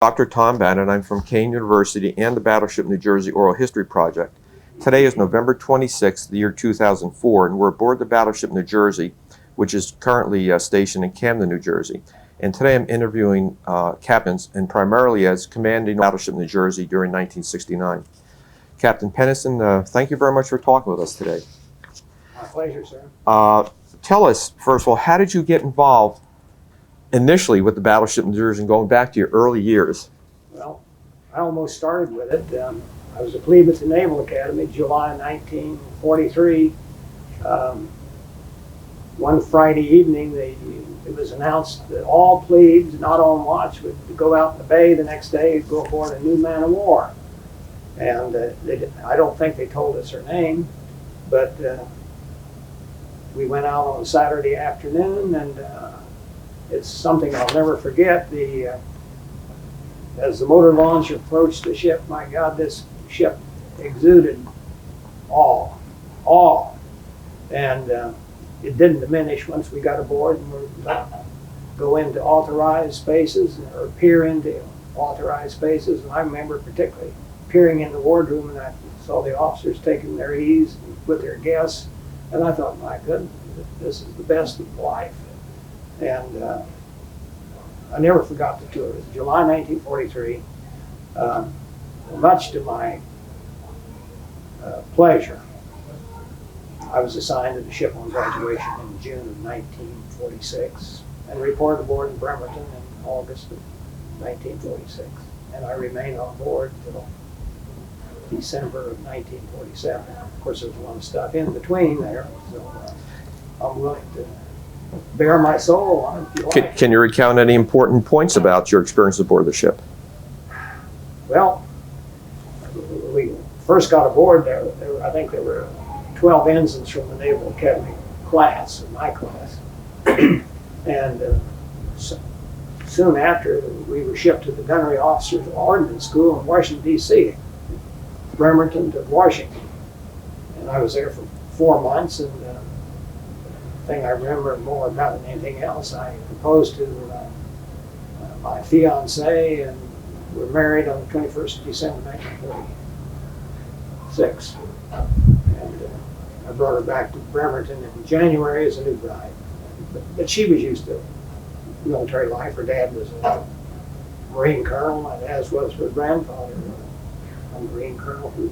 Dr. Tom Bennett. I'm from Kean University and the Battleship New Jersey Oral History Project. Today is November 26th, the year 2004, and we're aboard the Battleship New Jersey, which is currently stationed in Camden, New Jersey. And today I'm interviewing captains, and primarily as commanding Battleship New Jersey during 1969. Captain Peniston, thank you very much for talking with us today. My pleasure, sir. Tell us, first of all, how did you get involved initially with the Battleship New Jersey and going back to your early years? Well, I almost started with it. I was a plebe at the Naval Academy, July 1943. One Friday evening, it was announced that all plebes not on watch would go out in the bay the next day and go aboard a new man of war. And I don't think they told us her name, but we went out on a Saturday afternoon, and it's something I'll never forget. As the motor launch approached the ship, my God, this ship exuded awe. And it didn't diminish once we got aboard and were let go into authorized spaces or peer into authorized spaces. And I remember particularly peering in the wardroom, and I saw the officers taking their ease with their guests. And I thought, my goodness, this is the best of life. And I never forgot the tour. It was July 1943. Much to my pleasure, I was assigned to the ship on graduation in June of 1946 and reported aboard in Bremerton in August of 1946. And I remained on board until December of 1947. Of course, there was a lot of stuff in between there, so I'm willing to bare my soul on it if you like. Can you recount any important points about your experience aboard the ship? Well, we first got aboard there. I think there were 12 ensigns from the Naval Academy class, my class. And soon after, we were shipped to the Gunnery Officers Ordnance School in Washington, D.C., Bremerton to Washington. And I was there for 4 months, and the thing I remember more about than anything else, I proposed to my fiancée, and we were married on the 21st of December 1946. And I brought her back to Bremerton in January as a new bride. But she was used to military life. Her dad was a Marine colonel, and as was her grandfather, a Marine colonel who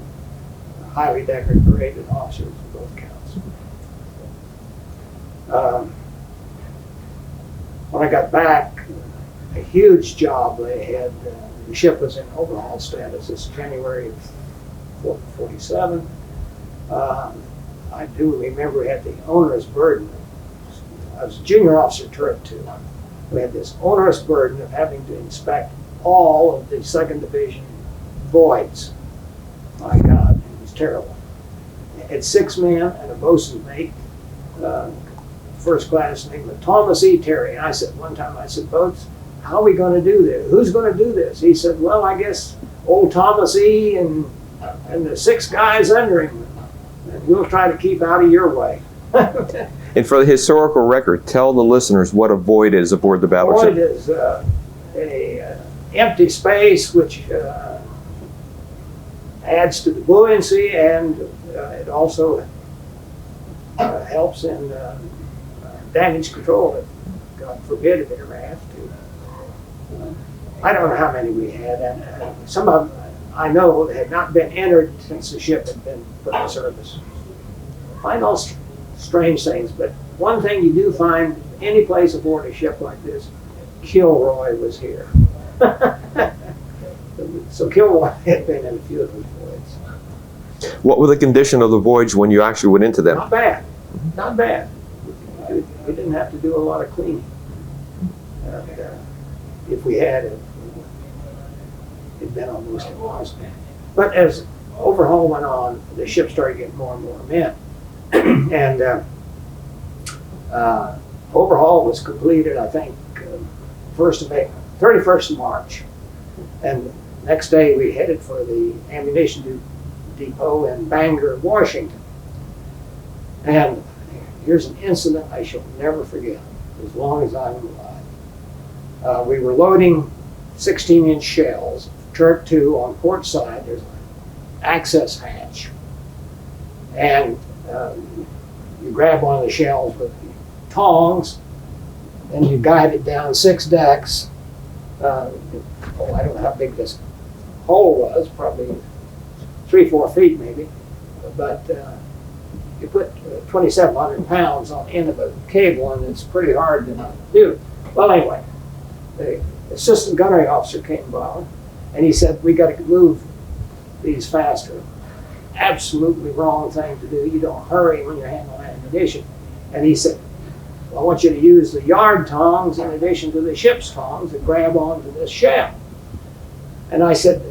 highly decorated officers in both counts. When I got back, a huge job lay ahead. The ship was in overhaul status. It's January of 47. I do remember we had the onerous burden. I was a junior officer turret 2. We had this onerous burden of having to inspect all of the 2nd Division voids. My God, it was terrible. It had 6 men and a bosun's mate. First class named Thomas E. Terry. And I said one time, Boats, how are we going to do this? Who's going to do this? He said, well, I guess old Thomas E. and the 6 guys under him. And we'll try to keep out of your way. And for the historical record, tell the listeners what a void is aboard the battleship. Void is a empty space which adds to the buoyancy, and it also helps in damage control. If, God forbid, if it ever has to. I don't know how many we had, and some of them I know had not been entered since the ship had been put in service. Find all strange things, but one thing you do find any place aboard a ship like this, Kilroy was here. So Kilroy had been in a few of those voids. What were the condition of the voyage when you actually went into them? Not bad, not bad. We didn't have to do a lot of cleaning. If we had it, it'd been almost impossible. But as overhaul went on, the ship started getting more and more men. And overhaul was completed, I think, 31st of March. And the next day we headed for the ammunition depot in Bangor, Washington. And here's an incident I shall never forget as long as I'm alive. We were loading 16-inch shells. Turret 2 on port side, there's an access hatch. And you grab one of the shells with tongs, and you guide it down 6 decks. I don't know how big this hole was, probably 3-4 feet maybe. But you put 2,700 pounds on the end of a cable, and it's pretty hard to do. Well, anyway, the assistant gunnery officer came by, and he said, "We got to move these faster." Absolutely wrong thing to do. You don't hurry when you're handling ammunition. And he said, "Well, I want you to use the yard tongs in addition to the ship's tongs and grab onto this shell." And I said,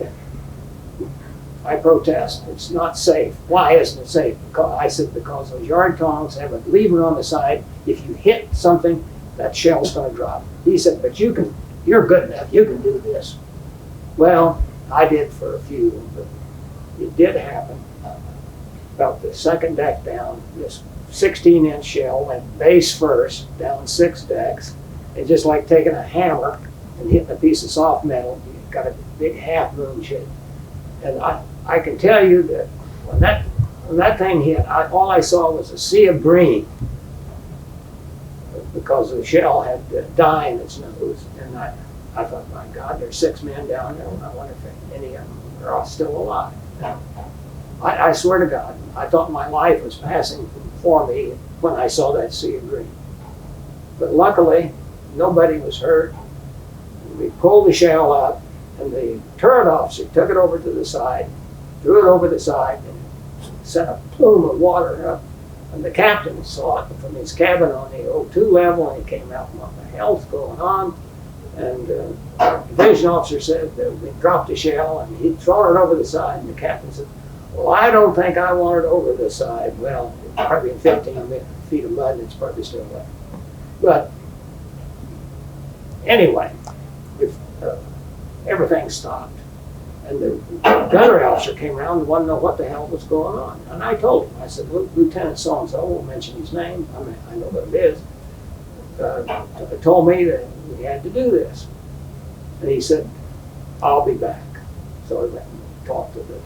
"I protest. It's not safe." "Why isn't it safe?" I said, "Because those yard tongs have a lever on the side. If you hit something, that shell's going to drop." He said, "But you're good enough. You can do this." Well, I did for a few, but it did happen. About the second deck down, this 16-inch shell went base first, down 6 decks, and just like taking a hammer and hitting a piece of soft metal, you got a big half moon shape. And I can tell you that when that thing hit, all I saw was a sea of green, because the shell had dye in its nose. And I thought, my God, there's 6 men down there, and I wonder if any of them are all still alive. I swear to God, I thought my life was passing for me when I saw that sea of green. But luckily, nobody was hurt. We pulled the shell up, and the turret officer took it over to the side, threw it over the side, and sent a plume of water up. And the captain saw it from his cabin on the O2 level, and he came out, "What the hell's going on?" And the division officer said that we dropped the shell, and he'd thrown it over the side, and the captain said, "Well, I don't think I want it over the side." Well, it's probably in 15 feet of mud, and it's probably still there. But anyway, everything stopped. And the gunnery officer came around and wanted to know what the hell was going on. And I told him, I said, "Lieutenant so-and-so," I won't mention his name, I know what it is, told me that we had to do this. And he said, "I'll be back." So I went and talked to the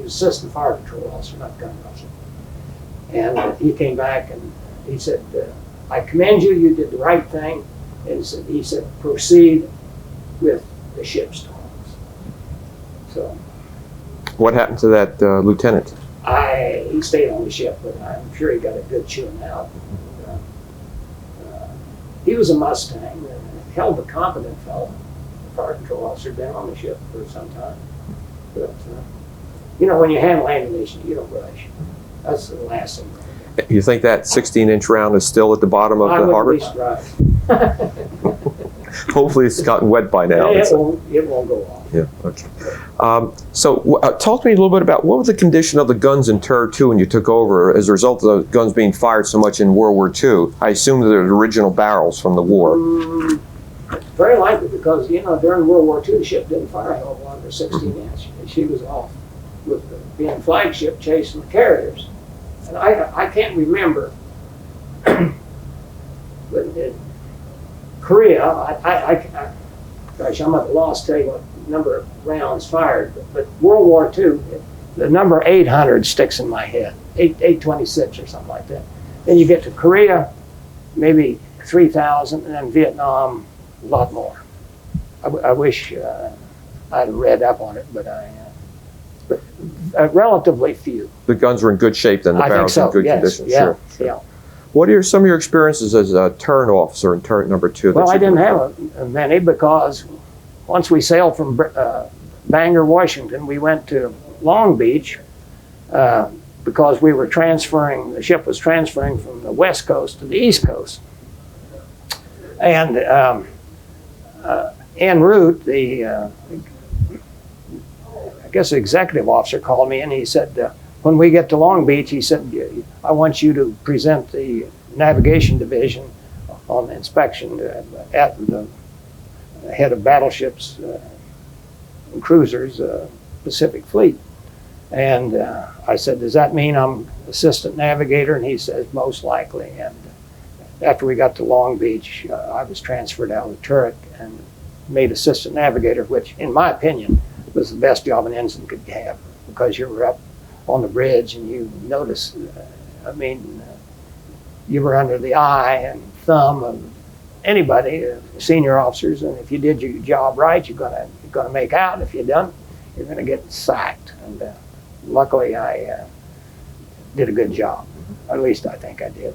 assistant fire control officer, not gunnery officer. And he came back and he said, "I commend you, you did the right thing." And he said, "Proceed with the ship's tongs." So What happened to that lieutenant? he stayed on the ship, but I'm sure he got a good chewing out. He was a Mustang, and held a competent fellow. The fire control officer had been on the ship for some time. But when you handle ammunition, you don't rush. That's the last thing. You think that 16-inch round is still at the bottom of the harbor? I wouldn't be surprised. Hopefully it's gotten wet by now. It won't go off. Yeah, okay. So talk to me a little bit about what was the condition of the guns in Turret 2 when you took over as a result of the guns being fired so much in World War II? I assume they're the original barrels from the war. Very likely, because, during World War II, the ship didn't fire a hell of a lot of 16-inch. She was off with being flagship chasing the carriers. And I can't remember, but in Korea, gosh, I'm at a loss to tell you what number of rounds fired, but World War II, the number 800 sticks in my head, 826 or something like that. Then you get to Korea, maybe 3,000, and then Vietnam, a lot more. I wish I'd read up on it, but relatively few. The guns were in good shape then, the barrels were in good condition. Yeah, sure. yeah. What are some of your experiences as a turret officer in Turret number 2? Well, I didn't have many, because once we sailed from Bangor, Washington, we went to Long Beach because the ship was transferring from the West Coast to the East Coast. And en route, the executive officer called me, and he said, when we get to Long Beach, he said, "I want you to present the navigation division on the inspection at the head of battleships and cruisers, Pacific Fleet." And I said, "Does that mean I'm assistant navigator?" And he says, "Most likely." And after we got to Long Beach, I was transferred out of the turret and made assistant navigator, which, in my opinion, was the best job an ensign could have, because you were up on the bridge and you notice, you were under the eye and thumb of anybody, senior officers, and if you did your job right, you're gonna make out. If you don't, you're gonna get sacked. And luckily, I did a good job. At least I think I did.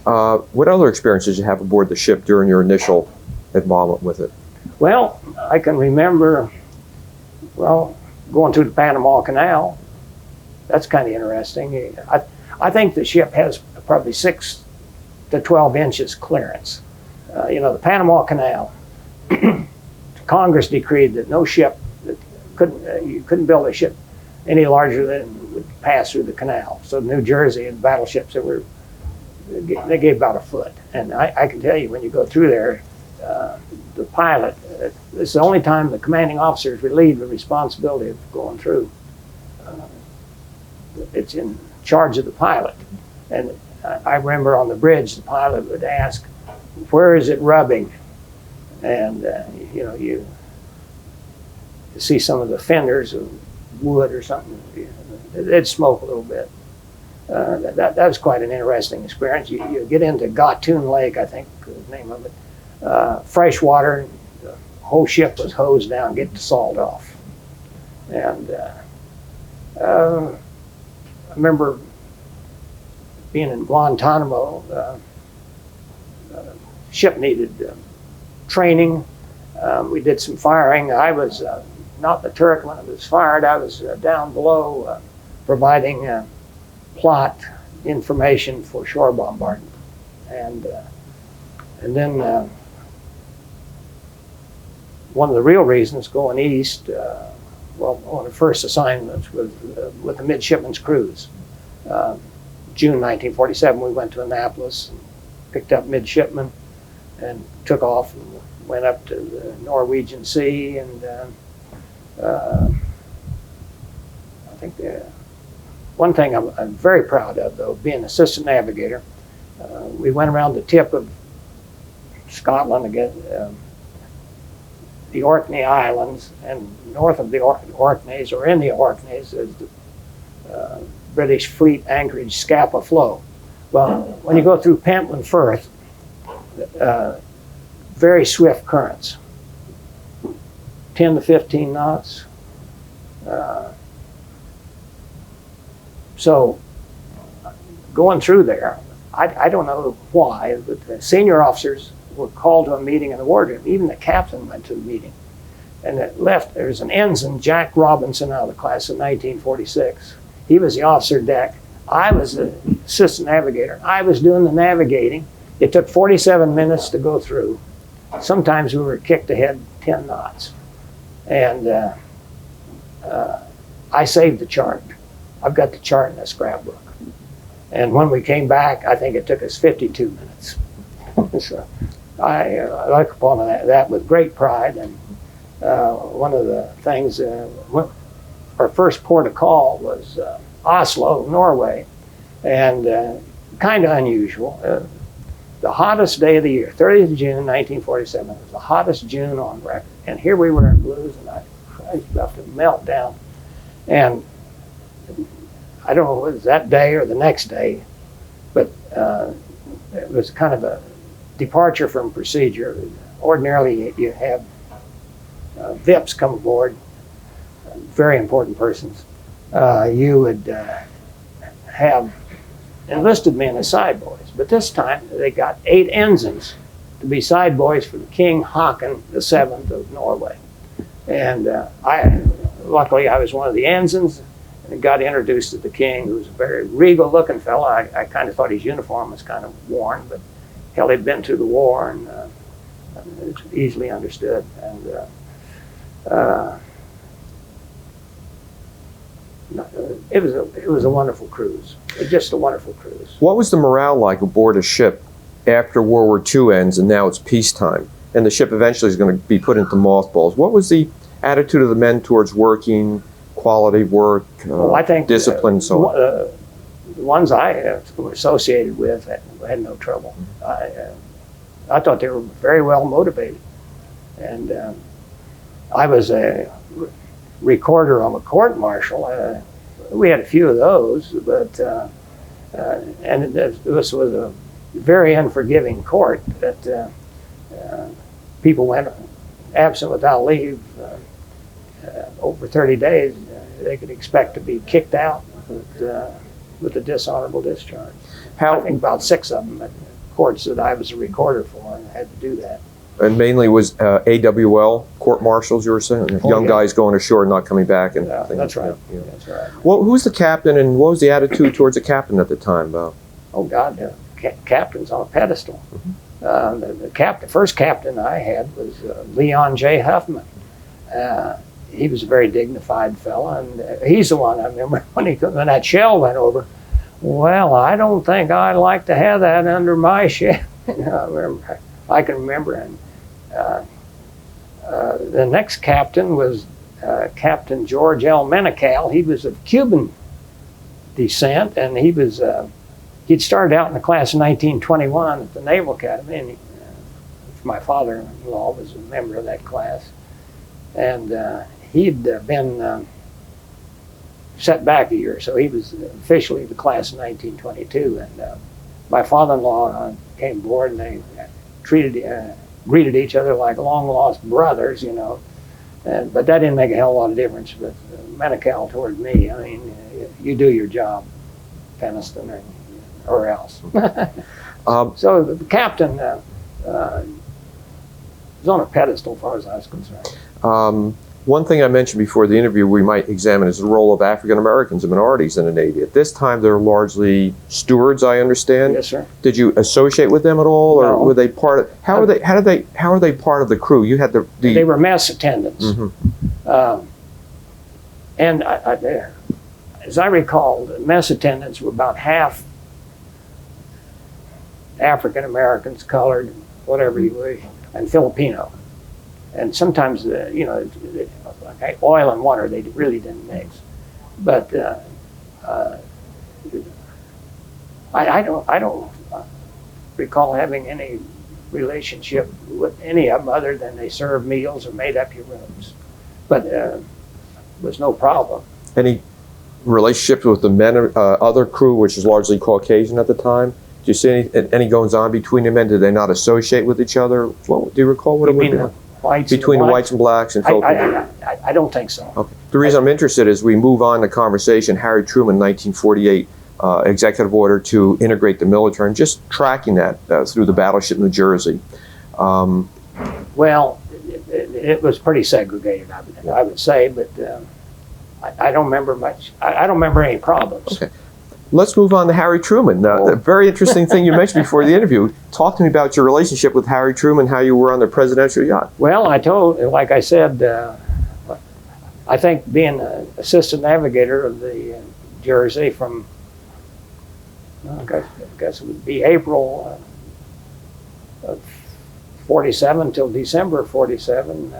What other experiences did you have aboard the ship during your initial involvement with it? Well, I can remember, going through the Panama Canal. That's kind of interesting. I think the ship has probably 6 to 12 inches clearance. The Panama Canal, Congress decreed that no ship, you couldn't build a ship any larger than would pass through the canal. So New Jersey and battleships they gave about a foot. And I can tell you, when you go through there, the pilot, it's the only time the commanding officer is relieved of the responsibility of going through. It's in charge of the pilot. And I remember on the bridge, the pilot would ask, "Where is it rubbing?" And you see some of the fenders of wood or something, it'd smoke a little bit. That was quite an interesting experience. You get into Gatun Lake, I think is the name of it, fresh water, the whole ship was hosed down, get the salt off. And I remember being in Guantanamo. Ship needed training. We did some firing. I was not the turret when it was fired. I was down below providing plot information for shore bombardment. And then one of the real reasons going east, one of the first assignments was with the midshipmen's cruise. June 1947, we went to Annapolis and picked up midshipmen and took off and went up to the Norwegian Sea. And I think one thing I'm very proud of, though, being assistant navigator, we went around the tip of Scotland again, the Orkney Islands, and north of the Orkneys, or in the Orkneys, is the British fleet anchorage Scapa Flow. Well, when you go through Pentland Firth, very swift currents, 10 to 15 knots. So going through there, I don't know why, but the senior officers were called to a meeting in the wardroom. Even the captain went to the meeting. And it left, there's an ensign, Jack Robinson, out of the class of 1946. He was the officer deck. I was the assistant navigator. I was doing the navigating. It took 47 minutes to go through. Sometimes we were kicked ahead 10 knots. And I saved the chart. I've got the chart in a scrapbook. And when we came back, I think it took us 52 minutes. So I look upon that with great pride. And one of the things, our first port of call was Oslo, Norway, and kind of unusual. The hottest day of the year, 30th of June, 1947, was the hottest June on record. And here we were in blues, and I was about to melt down. And I don't know if it was that day or the next day, but it was kind of a departure from procedure. Ordinarily, you have VIPs come aboard, very important persons. You would have enlisted men as side boys, but this time they got 8 ensigns to be side boys for the King Haakon VII of Norway. And luckily I was one of the ensigns, and got introduced to the king, who was a very regal looking fellow. I kind of thought his uniform was kind of worn, but hell, he'd been through the war, and it's easily understood. And it was a wonderful cruise, just a wonderful cruise. What was the morale like aboard a ship after World War II ends and now it's peacetime, and the ship eventually is going to be put into mothballs? What was the attitude of the men towards working, quality of work, I think discipline, and so on? The ones I were associated with had no trouble. I thought they were very well motivated, And I was a recorder of a court martial. We had a few of those, but and this was a very unforgiving court that people went absent without leave over 30 days. They could expect to be kicked out with a dishonorable discharge. I think about 6 of them at courts that I was a recorder for and had to do that. And mainly was AWL court martials, you were saying? Young guys going ashore and not coming back. And yeah, things. That's right. Yeah. That's right. Well, who was the captain and what was the attitude towards the captain at the time? Oh, God, captain's on a pedestal. The first captain I had was Leon J. Huffman. He was a very dignified fella, and he's the one I remember when that shell went over. Well, I don't think I'd like to have that under my shell. I can remember. And the next captain was Captain George L. Menical. He was of Cuban descent, and he'd started out in the class of 1921 at the Naval Academy, and my father-in-law was a member of that class. And he'd been set back a year, so he was officially the class of 1922. And my father-in-law came aboard, and they greeted each other like long-lost brothers, you know. But that didn't make a hell of a lot of difference. But Menical toward me, I mean, you do your job, Peniston, or else. So the captain was on a pedestal as far as I was concerned. One thing I mentioned before the interview we might examine is the role of African Americans and minorities in the Navy. At this time, they're largely stewards, I understand. Yes, sir. Did you associate with them at all, or No. were they part of? How are they part of the crew? You had the They were mess attendants, and as I recall, the mess attendants were about half African Americans, colored, whatever you wish, and Filipino. And sometimes, like oil and water, they really didn't mix. But I don't recall having any relationship with any of them other than they served meals or made up your rooms. But there was no problem. Any relationships with the men, other crew, which was largely Caucasian at the time? Did you see any goings on between the men? Did they not associate with each other? Do you recall what it would be? Between the whites and blacks and Filipinos? I don't think so. Okay. The reason I'm interested is we move on the conversation. Harry Truman, 1948, executive order to integrate the military, and just tracking that through the Battleship New Jersey. Well, it was pretty segregated, I would say, but I don't remember much. I don't remember any problems. Okay. Let's move on to Harry Truman. A very interesting thing you mentioned before the interview. Talk to me about your relationship with Harry Truman, how you were on the presidential yacht. Well, like I said, I think being an assistant navigator of the Jersey from, I guess it would be April of 47 till December of 47.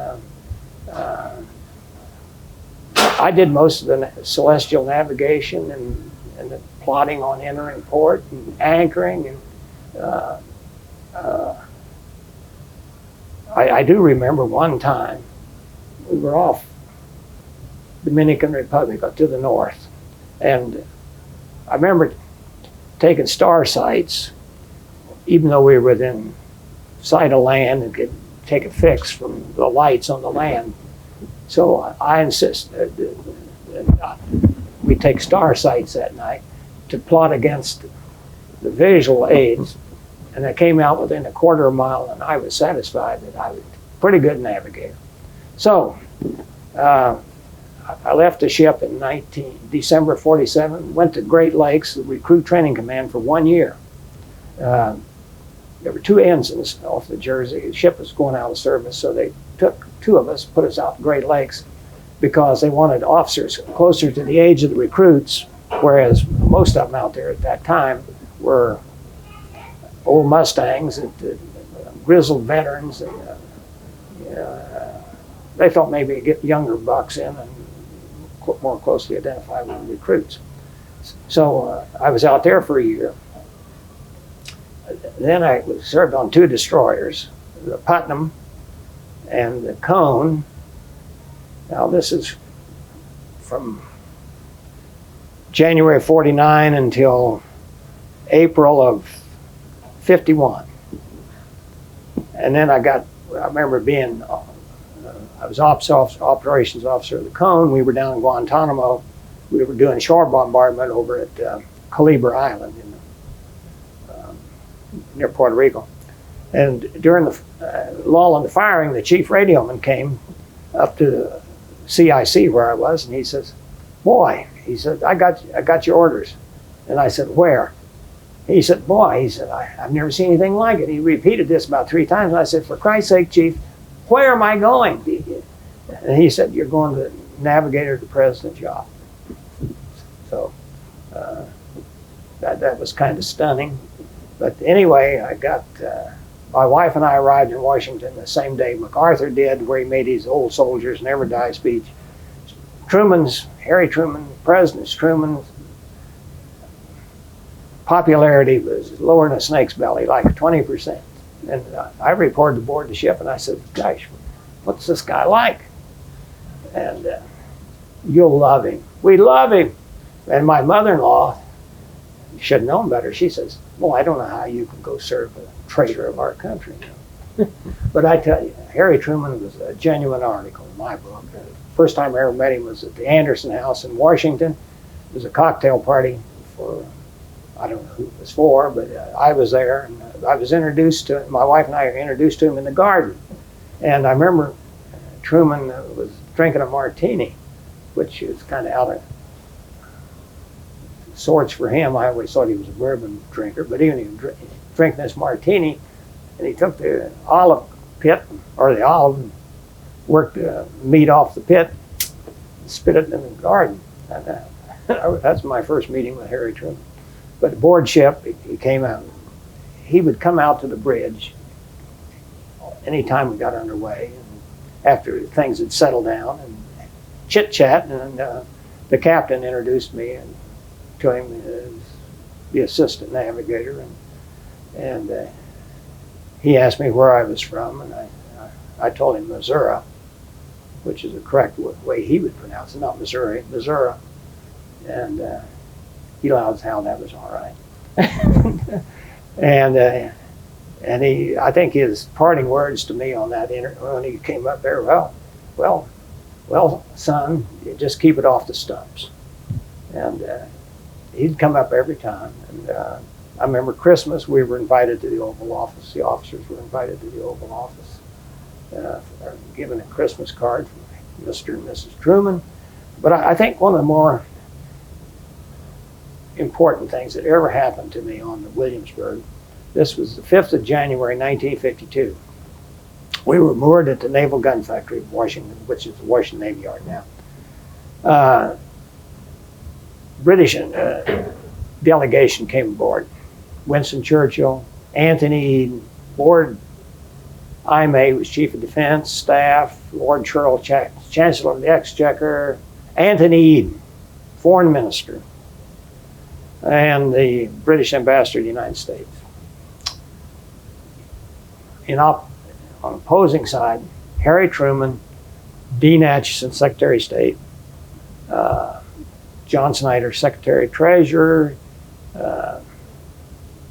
I did most of the celestial navigation and the plotting on entering port and anchoring. And I do remember one time we were off Dominican Republic to the north, and I remember taking star sights, even though we were within sight of land and could take a fix from the lights on the land. So I insisted that we take star sights that night to plot against the visual aids, and I came out within a quarter of a mile, and I was satisfied that I was a pretty good navigator. So I left the ship in December 47, went to Great Lakes, the Recruit Training Command, for 1 year. There were 2 ensigns off the Jersey. The ship was going out of service, so they took 2 of us, put us out in Great Lakes, because they wanted officers closer to the age of the recruits, whereas most of them out there at that time were old Mustangs and grizzled veterans. And, they thought maybe get younger bucks in and more closely identify with the recruits. So I was out there for a year. Then I served on 2 destroyers, the Putnam And the cone, now this is from January 49 until April of 51. And then I remember being, I was operations officer of the cone. We were down in Guantanamo. We were doing shore bombardment over at Calibre Island near Puerto Rico. And during the lull in the firing, the chief radioman came up to the CIC where I was, and he says, "Boy," he said, I got your orders." And I said, "Where?" He said, "Boy," he said, I've never seen anything like it." He repeated this about 3 times. And I said, "For Christ's sake, Chief, where am I going?" And he said, "You're going to Navigator to President job." So that was kind of stunning. But anyway, my wife and I arrived in Washington the same day MacArthur did, where he made his old soldiers never die speech. Harry Truman, President Truman's popularity was lower than a snake's belly, like 20%. And I reported aboard the ship, and I said, "Gosh, what's this guy like?" And "You'll love him. We love him." And my mother-in-law, should have known better, she says, "Well, I don't know how you can go serve a traitor of our country." But I tell you, Harry Truman was a genuine article in my book. The first time I ever met him was at the Anderson House in Washington. It was a cocktail party for, I don't know who it was for, but I was there, and I was introduced to him. My wife and I were introduced to him in the garden. And I remember Truman was drinking a martini, which is kind of out of sorts for him. I always thought he was a bourbon drinker, but he was drinking this martini, and he took the olive pit, or the olive, and worked the meat off the pit, and spit it in the garden. And that's my first meeting with Harry Truman. But aboard ship, he came out. He would come out to the bridge anytime we got underway, and after things had settled down, and chit-chat, and the captain introduced me to him as the assistant navigator, and he asked me where I was from, and I told him Missouri, which is the correct way he would pronounce it, not Missouri, Missouri. And he allowed how that was all right. and I think his parting words to me on that when he came up there, well, son, you just keep it off the stumps. And he'd come up every time. And I remember Christmas, we were invited to the Oval Office. The officers were invited to the Oval Office, given a Christmas card from Mr. and Mrs. Truman. But I think one of the more important things that ever happened to me on the Williamsburg, this was the 5th of January, 1952. We were moored at the Naval Gun Factory of Washington, which is the Washington Navy Yard now. British delegation came aboard. Winston Churchill, Anthony Eden, Lord Imay was Chief of Defense Staff, Lord Churchill, Chancellor of the Exchequer, Anthony Eden, Foreign Minister, and the British Ambassador to the United States. On the opposing side, Harry Truman, Dean Acheson, Secretary of State, John Snyder, Secretary of Treasurer,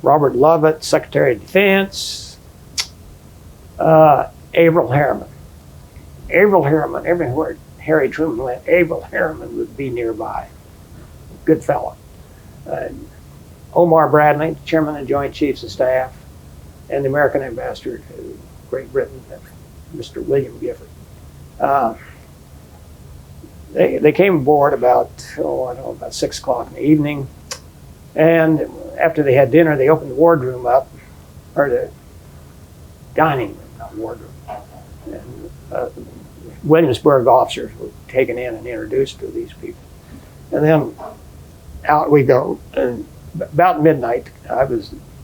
Robert Lovett, Secretary of Defense, Averell Harriman. Averell Harriman, everywhere Harry Truman went, Averell Harriman would be nearby. Good fellow. Omar Bradley, Chairman of the Joint Chiefs of Staff, and the American Ambassador to Great Britain, Mr. William Gifford. They came aboard about 6 o'clock in the evening, and after they had dinner, they opened the wardroom up, or the dining room, not wardroom. And Williamsburg officers were taken in and introduced to these people. And then out we go. And about midnight,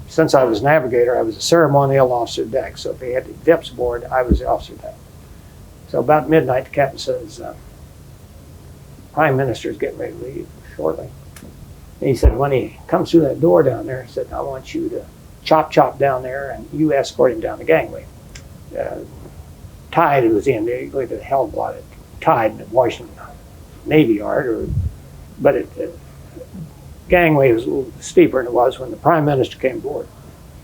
since I was navigator, I was a ceremonial officer deck. So if they had the VIPs aboard, I was the officer deck. So about midnight, the captain says, Prime Minister is getting ready to leave shortly. And he said, when he comes through that door down there, he said, I want you to chop down there, and you escort him down the gangway. tide was in. They had a hell of a lot of tide at Washington Navy Yard, but it gangway was a little steeper than it was when the Prime Minister came aboard.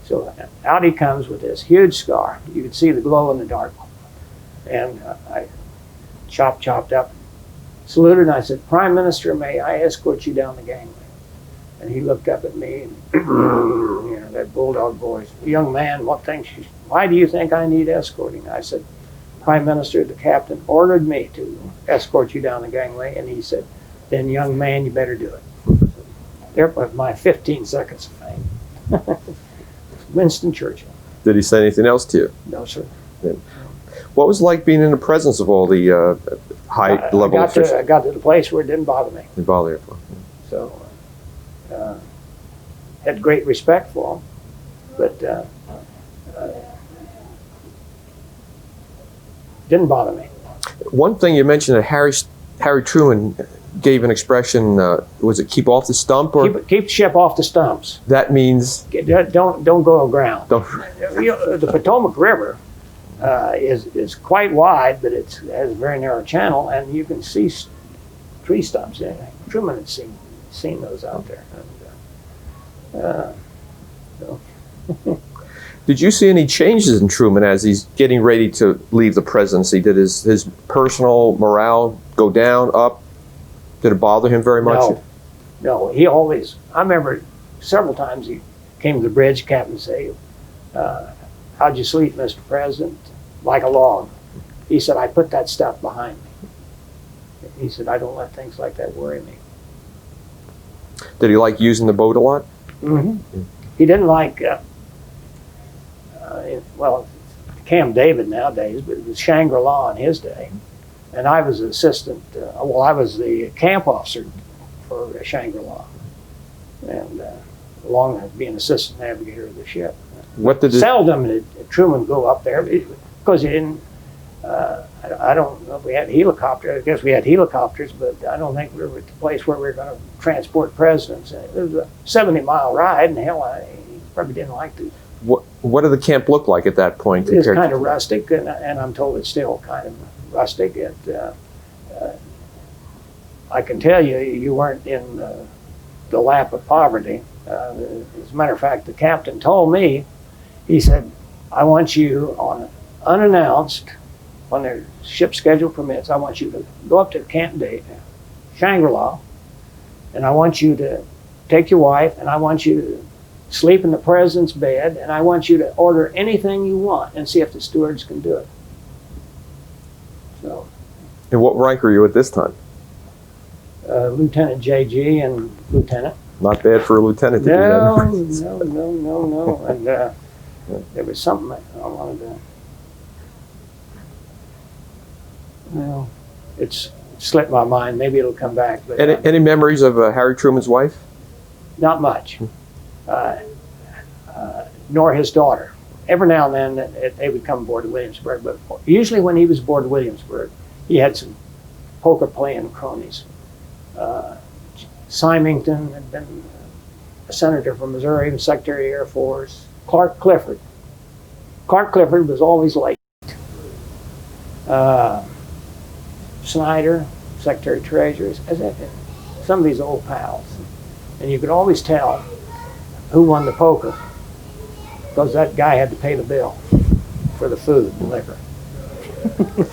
So out he comes with this huge scar. You could see the glow in the dark. And I chopped up, saluted, and I said, "Prime Minister, may I escort you down the gangway?" And he looked up at me, and you know, that bulldog voice, "Young man, why do you think I need escorting?" I said, "Prime Minister, the captain ordered me to escort you down the gangway." And he said, "Then, young man, you better do it." There was my 15 seconds of fame. Winston Churchill. Did he say anything else to you? No, sir. Yeah. What was it like being in the presence of all the high-level officials? I got to the place where it didn't bother me. Didn't bother you? So, had great respect for them, but didn't bother me. One thing you mentioned that Harry Truman gave an expression. Was it "keep off the stump"? Or Keep the ship off the stumps. that means Don't go aground. don't. You know, the Potomac River is quite wide, but it has a very narrow channel, and you can see tree stumps. Truman had seen those out there. Did you see any changes in Truman as he's getting ready to leave the presidency? Did his personal morale go down, up? Did it bother him very much? No. He always. I remember several times he came to the bridge, captain say, "How'd you sleep, Mr. President?" "Like a log." He said, "I put that stuff behind me." He said, "I don't let things like that worry me." Did he like using the boat a lot? Mm-hmm. He didn't like, Camp David nowadays, but it was Shangri-La in his day. And I was assistant, I was the camp officer for Shangri-La, and along with being assistant navigator of the ship. Seldom did Truman go up there because he didn't. I don't know if we had helicopters. I guess we had helicopters, but I don't think we were at the place where we were going to transport presidents. It was a 70-mile ride, and hell, he probably didn't like to. What did the camp look like at that point? It's kind of rustic, and I'm told it's still kind of rustic. I can tell you, you weren't in the lap of poverty. As a matter of fact, the captain told me, he said, "I want you on unannounced, when their ship schedule permits, I want you to go up to Camp David, Shangri-La, and I want you to take your wife, and I want you to sleep in the president's bed, and I want you to order anything you want and see if the stewards can do it." So. And what rank were you at this time? Lieutenant JG and lieutenant. Not bad for a lieutenant to do that. No. And there was something I wanted to. Well, it's slipped my mind. Maybe it'll come back. But Any memories of Harry Truman's wife? Not much. Nor his daughter. Every now and then they would come aboard Williamsburg, but usually when he was aboard Williamsburg, he had some poker playing cronies. Symington had been a senator from Missouri, and Secretary of the Air Force. Clark Clifford. Clark Clifford was always late. Snyder, Secretary of Treasury, some of these old pals. And you could always tell who won the poker, because that guy had to pay the bill for the food and liquor.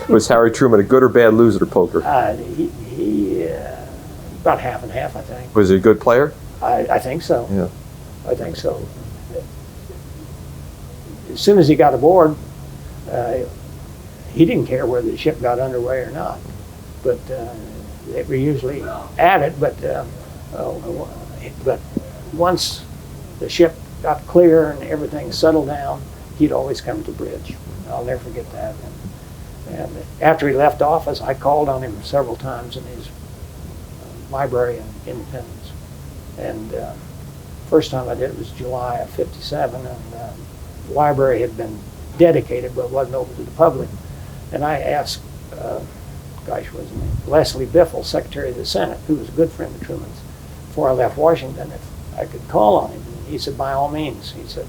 Was Harry Truman a good or bad loser at poker? He about half and half, I think. Was he a good player? I think so. Yeah. I think so. As soon as he got aboard, he didn't care whether the ship got underway or not. But they were usually at it. But once the ship got clear and everything settled down, he'd always come to the bridge. I'll never forget that. And after he left office, I called on him several times in his library in Independence. And first time I did it was July of '57, and the library had been dedicated but wasn't open to the public. And I asked, what was his name? Leslie Biffle, Secretary of the Senate, who was a good friend of Truman's, before I left Washington, if I could call on him. And he said, by all means. He said,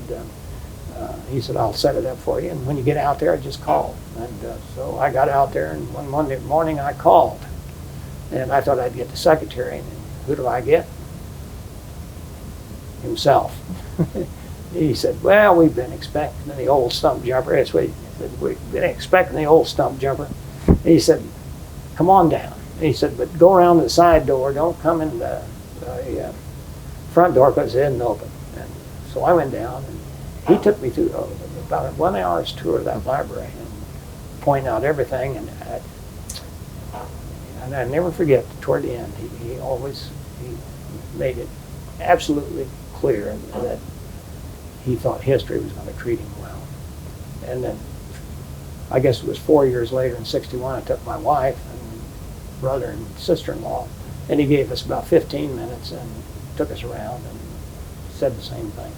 He said, I'll set it up for you, and when you get out there, just call. And so I got out there, and one Monday morning I called. And I thought I'd get the secretary, and who do I get? Himself. He said, well, we've been expecting the old stump jumper. That's what he said, we've been expecting the old stump jumper. And he said, come on down. And he said, but go around the side door, don't come in the front door because it isn't open. And so I went down, and he took me through about a 1 hour's tour of that library and pointed out everything. And I never forget, toward the end, he made it absolutely clear that he thought history was going to treat him well. And then, I guess it was 4 years later, in '61, I took my wife and brother and sister-in-law, and he gave us about 15 minutes and took us around and said the same thing.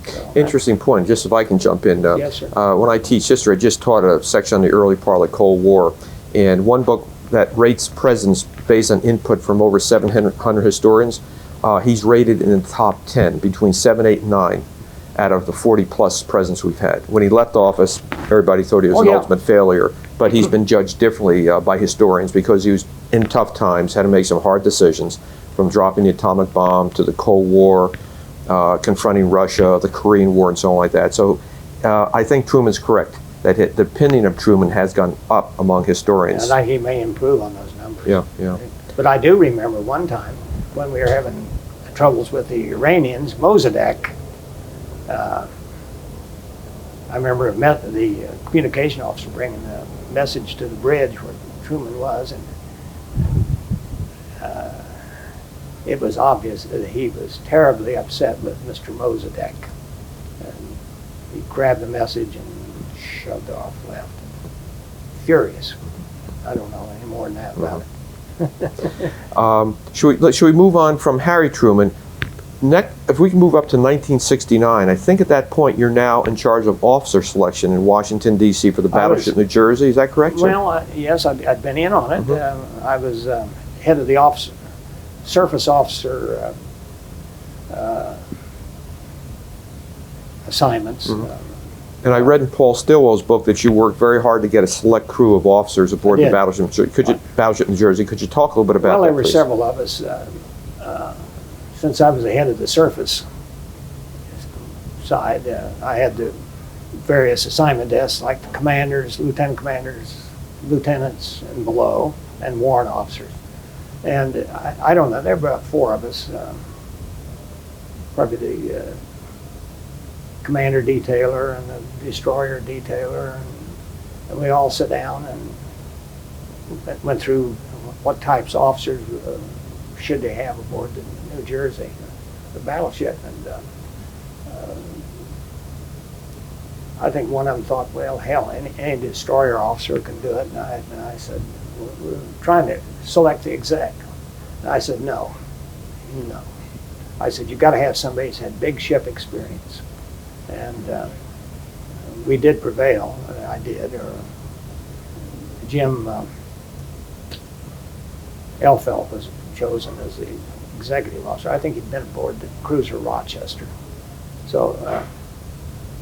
So, Interesting point. Just if I can jump in. Yes, sir. When I teach history, I just taught a section on the early part of the Cold War, and one book that rates presidents based on input from over 700 historians, he's rated in the top 10, between 7, 8, and 9 out of the 40-plus presidents we've had. When he left office, everybody thought he was an ultimate failure, but he's been judged differently by historians because he was in tough times, had to make some hard decisions, from dropping the atomic bomb to the Cold War, confronting Russia, the Korean War, and so on like that. So I think Truman's correct, that the opinion of Truman has gone up among historians. And he may improve on those numbers. Yeah, yeah. But I do remember one time when we were having troubles with the Iranians, Mossadegh, I remember the communication officer bringing the message to the bridge where Truman was, and it was obvious that he was terribly upset with Mr. Mossadegh. And he grabbed the message and shoved off left. Furious. I don't know any more than that about it. Should we move on from Harry Truman? If we can move up to 1969, I think at that point you're now in charge of officer selection in Washington, D.C. for the Battleship New Jersey. Is that correct, sir? Well, yes, I'd been in on it. I was head of the surface officer assignments. And I read in Paul Stillwell's book that you worked very hard to get a select crew of officers aboard the Battleship New Jersey. Could you talk a little bit about that, Well, there were please? several of us. Since I was the head of the surface side, I had the various assignment desks, like the commanders, lieutenants and below, and warrant officers. And I don't know, there were about 4 of us, probably the commander detailer and the destroyer detailer, and we all sat down and went through what types of officers should they have aboard the New Jersey, the battleship. And I think one of them thought, well, hell, any destroyer officer can do it. And I said, we're trying to select the exec. And I said, no. I said, you've got to have somebody who's had big ship experience. And we did prevail. I did. Jim Elfelt was chosen as the executive officer. I think he'd been aboard the cruiser Rochester. So,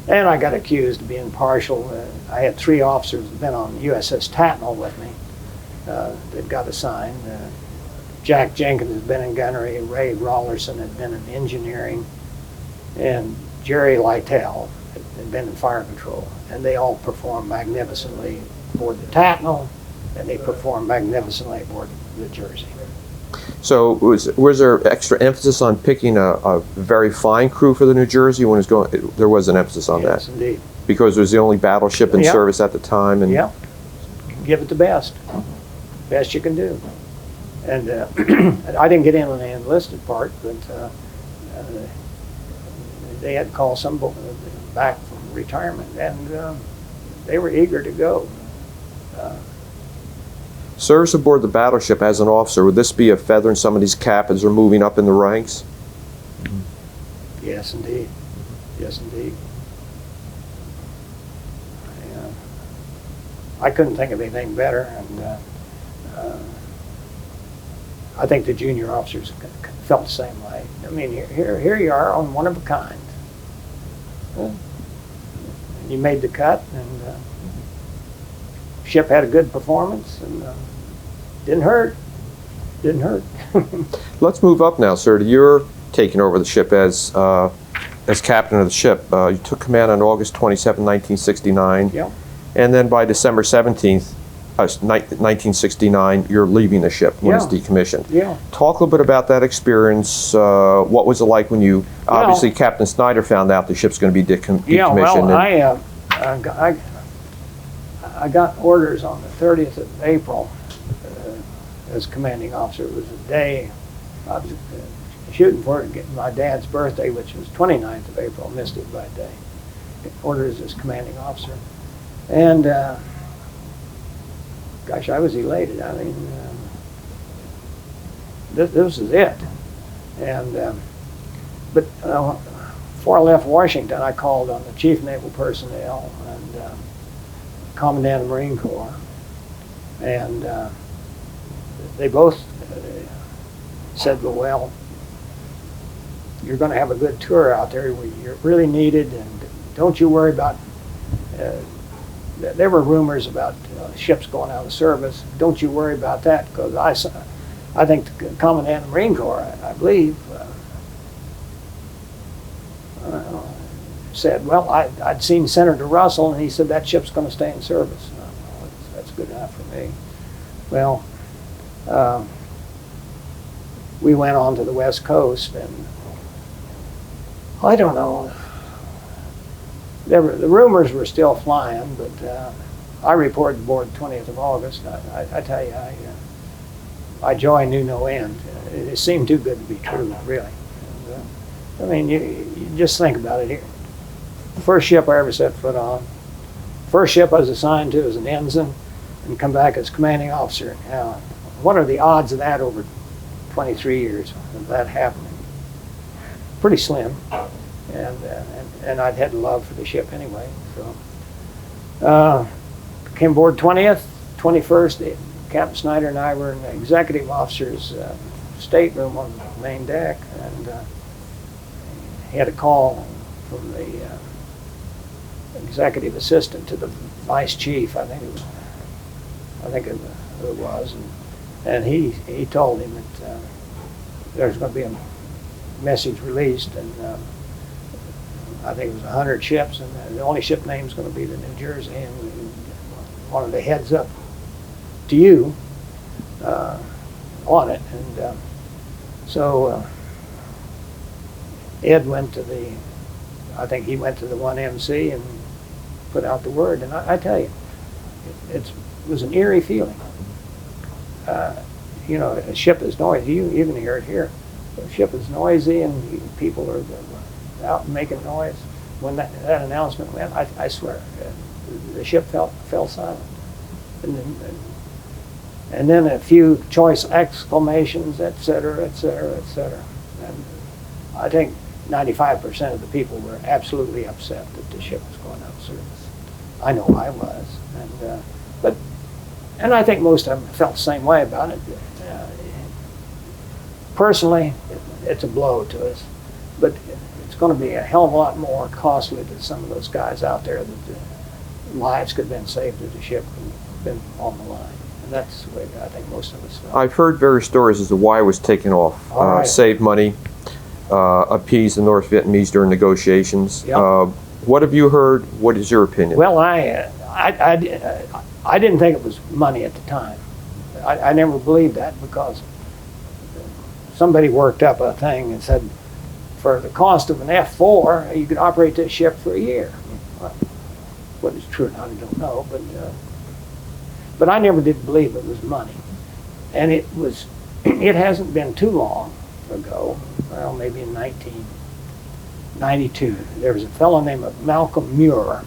and I got accused of being partial. I had 3 officers that had been on USS Tatnall with me that got assigned. Jack Jenkins had been in gunnery, Ray Rollerson had been in engineering, and Jerry Lytle had been in fire control. And they all performed magnificently aboard the Tatnall, and they performed magnificently aboard the Jersey. So was there extra emphasis on picking a very fine crew for the New Jersey when it was going? There was an emphasis on that. Yes, indeed. Because it was the only battleship in service at the time. And yeah, give it the best you can do. And I didn't get in on the enlisted part, but they had to call some back from retirement, and they were eager to go. Service aboard the battleship as an officer, would this be a feather in somebody's cap as they're moving up in the ranks? Yes, indeed. Yes, indeed. I couldn't think of anything better, and I think the junior officers felt the same way. I mean, here you are on one of a kind. you made the cut, and ship had a good performance, and didn't hurt. Didn't hurt. Let's move up now, sir, to your taking over the ship as captain of the ship. You took command on August 27, 1969. Yeah. And then by December 17th, 1969, you're leaving the ship when it's Yeah. decommissioned. Yeah. Talk a little bit about that experience. What was it like when you, obviously Captain Snyder found out the ship's going to be decommissioned? Yeah, well, I got orders on the 30th of April as commanding officer. It was a day I was shooting for it, getting my dad's birthday, which was 29th of April. Missed it by a day. Orders as commanding officer. And gosh, I was elated. I mean, this is it. And but before I left Washington, I called on the Chief Naval Personnel and Commandant of the Marine Corps, and they both said, well, you're going to have a good tour out there. You're really needed, and don't you worry about. There were rumors about ships going out of service. Don't you worry about that, because I think the Commandant of the Marine Corps, I believe, said, well, I'd seen Senator Russell, and he said that ship's going to stay in service. That's good enough for me. Well, we went on to the West Coast, and I don't know. The rumors were still flying, but I reported aboard the 20th of August. I tell you, my joy knew no end. It seemed too good to be true, really. And, I mean, you just think about it here. The first ship I ever set foot on, first ship I was assigned to as an ensign, and come back as commanding officer. Now, what are the odds of that over 23 years of that happening? Pretty slim. And I'd had a love for the ship anyway. So came aboard 20th, 21st. Captain Snyder and I were in the executive officer's stateroom on the main deck, and he had a call from the executive assistant to the vice chief. I think it was, and he told him that there's going to be a message released, and I think it was 100 ships, and the only ship name is going to be the New Jersey, and wanted a heads up to you on it. And so Ed went to the 1MC and put out the word, and I tell you, it was an eerie feeling. You know, a ship is noisy. You can hear it here. A ship is noisy, and people are out making noise. When that announcement went, I swear, the ship fell silent. And then a few choice exclamations, et cetera, et cetera, et cetera. And I think 95% of the people were absolutely upset that the ship was going out of service. I know I was. And I think most of them felt the same way about it. Personally, it's a blow to us, but it's going to be a hell of a lot more costly to some of those guys out there that the lives could have been saved if the ship had been on the line. And that's the way I think most of us felt. I've heard various stories as to why it was taken off. Right. Save money, appease the North Vietnamese during negotiations. Yep. What have you heard? What is your opinion? Well, I didn't think it was money at the time. I never believed that, because somebody worked up a thing and said, for the cost of an F4, you could operate this ship for a year. What is true, I don't know, but I never did believe it was money. And it hasn't been too long ago, well, maybe in 1992, there was a fellow named Malcolm Muir,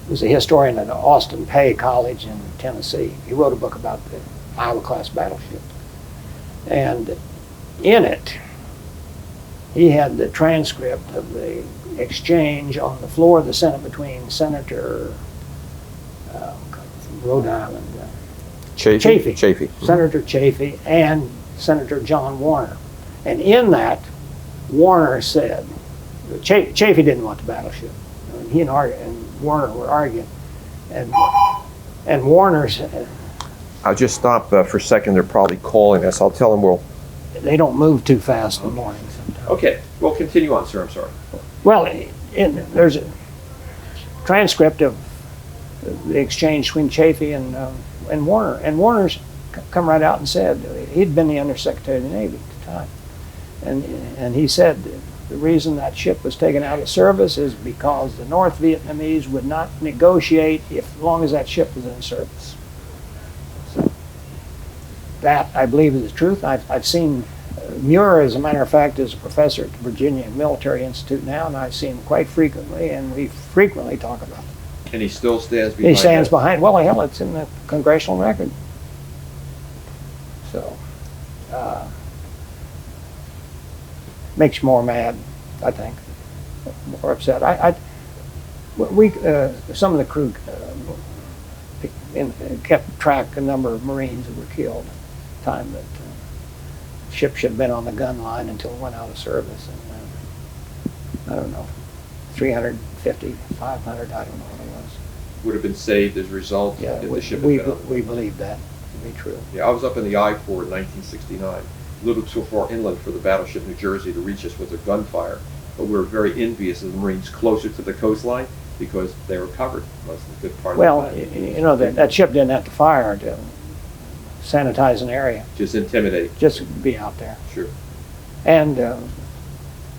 who was a historian at Austin Peay College in Tennessee. He wrote a book about the Iowa-class battleship. And in it, he had the transcript of the exchange on the floor of the Senate between Senator from Rhode Island, Chafee. Senator Chafee and Senator John Warner. And in that, Warner said, Chafee didn't want the battleship. he and Warner were arguing, and Warner's, I'll just stop for a second. They're probably calling us. I'll tell them we'll. they don't move too fast in the morning sometimes. Okay, well, continue on, sir. I'm sorry. Well, there's a transcript of the exchange between Chafee and Warner, and Warner's come right out and said he'd been the Undersecretary of the Navy at the time, and he said the reason that ship was taken out of service is because the North Vietnamese would not negotiate as long as that ship was in service. So that, I believe, is the truth. I've seen Muir, as a matter of fact, is a professor at the Virginia Military Institute now, and I see him quite frequently, and we frequently talk about it. And he still stands behind. He stands that. behind. Well, hell, it's in the congressional record. So, makes you more mad, I think, more upset. Some of the crew kept track of the number of Marines that were killed. Time that the ship should have been on the gun line until it went out of service, and I don't know, 350, 500, I don't know what it was. Would have been saved as a result Yeah, if the ship had been on. we believe that to be true. Yeah, I was up in the I-4 in 1969, a little too far inland for the Battleship New Jersey to reach us with their gunfire, but we were very envious of the Marines closer to the coastline because they were covered most of the good part Well, of the time. you know, that ship didn't have to fire to sanitize an area, Just intimidate. just be out there. Sure. And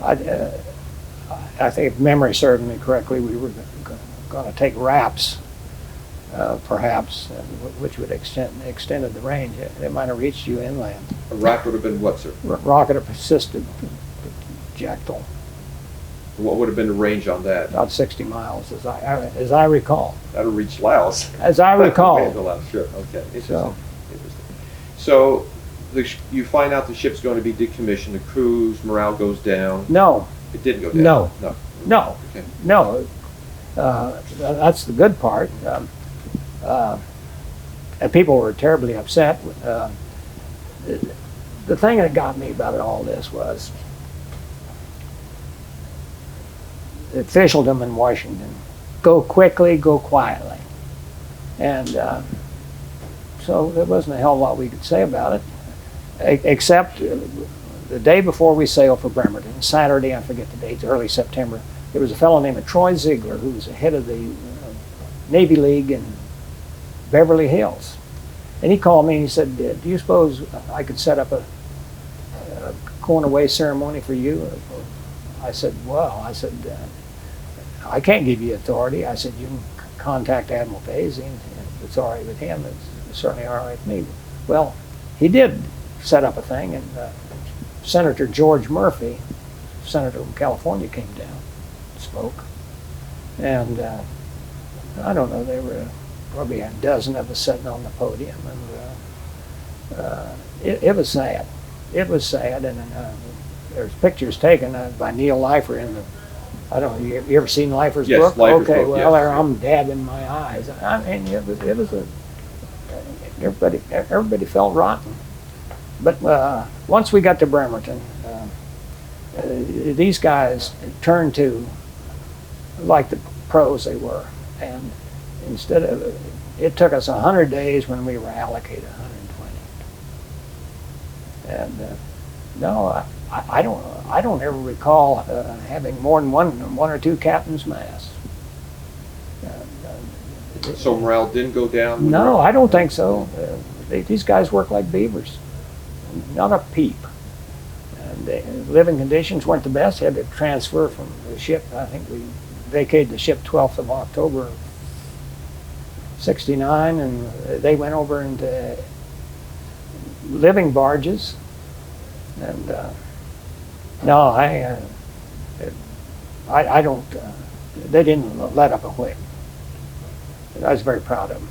I think, if memory serves me correctly, we were going to take raps, perhaps, which would extended the range. It might have reached you inland. A rap would have been what, sir? Rocket have assisted Jackdaw, What would have been the range on that? about 60 miles, as I recall. That would reach Laos. As I recall. Okay, the Laos, sure. Okay. Interesting. So- Interesting. So you find out the ship's going to be decommissioned. The crew's morale goes down. No, It didn't go down. No. No. no, Okay. no. That's the good part. And people were terribly upset. The thing that got me about all this was the officialdom in Washington: go quickly, go quietly. And so there wasn't a hell of a lot we could say about it, except the day before we sailed for Bremerton, Saturday, I forget the date, early September, there was a fellow named Troy Ziegler, who was the head of the Navy League in Beverly Hills. And he called me and he said, do you suppose I could set up a going away ceremony for you? I said, well, I can't give you authority. I said, you can contact Admiral Basie, and if it's all right with him, it's certainly all right with me. Well, he did set up a thing, and Senator George Murphy, senator from California, came down, spoke, and I don't know, there were probably a dozen of us sitting on the podium, and it was sad. It was sad, and there's pictures taken by Neil Leifer in the, I don't know, you ever seen Leifer's Yes, book? Leifer's Okay, book, well, yes. I'm dabbing my eyes. I mean, it was everybody felt rotten. But once we got to Bremerton, these guys turned to like the pros they were, and instead of, it took us 100 days when we were allocated 120. And no, I don't ever recall having more than one or two captain's mass. So morale didn't go down? No, I don't think so. These guys work like beavers. Not a peep. And the living conditions weren't the best. Had to transfer from the ship. I think we vacated the ship 12th of October 69, and they went over into living barges. And no, I don't. They didn't let up a whip. I was very proud of them.